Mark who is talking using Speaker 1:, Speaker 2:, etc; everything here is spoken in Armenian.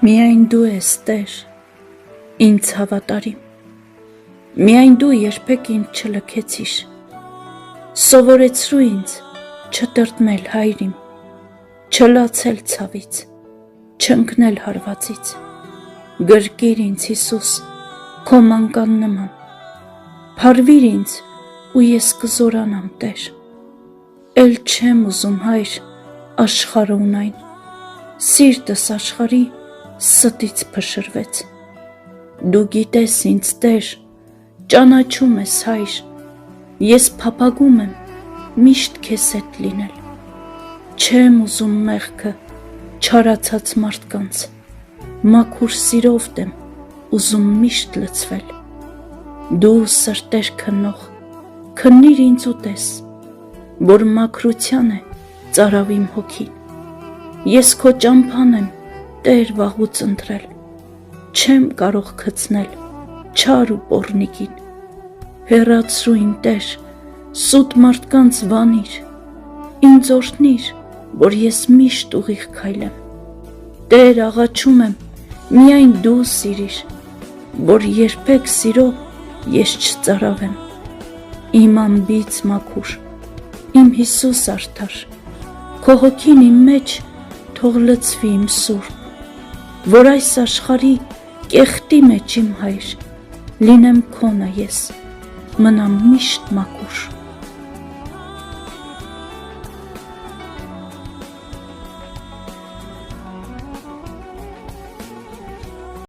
Speaker 1: Միայն դու ես Տեր, ինձ հավատարիմ, միայն դու երբեք ինձ չլքեցիր, սովորեցրու ինձ չտրտմել Հայր իմ, չլացել ցավից, չընկնել հարվածից, գրկիր ինձ Հիսուս քո մանկան նման, փարվիր ինձ ու ես կզորանամ Տեր, էլ չեմ ուզում Հայր աշխարհը ունայն, սիրտս աշխարհի ստից փշրվեց, դու գիտես ինձ Տեր, ճանաչում ես Հայր, ես փափագում եմ միշտ քեզ հետ լինել, չեմ ուզում մեղքը չարացած մարդկանց, մաքուր սիրով եմ ուզում միշտ լցվել, դու սրտեր քննող, քննիր ինձ ու տես, որ մաքրության է ծարավ իմ հոգին, ես քո ճամփան եմ Տեր վաղուց ընտրել, չեմ կարող գցնել չար ու պոռնիկին, հեռացրու իմ Տեր, սուտ մարդկանց վանիր, ինձ օրհնիր, որ ես միշտ ուղիղ քայլեմ, Տեր աղաչում եմ, միայն դու սիրիր, որ երբեք սիրո ես չծարավեմ, իմ անբիծ մաքուր, իմ Հիսուս արդար, քո հոգին իմ մեջ թող լցվի իմ սուրբ, որ այս աշխարհի կեղտի մեջ իմ Հայր, լինեմ քոնը ես, մնամ միշտ մաքուր։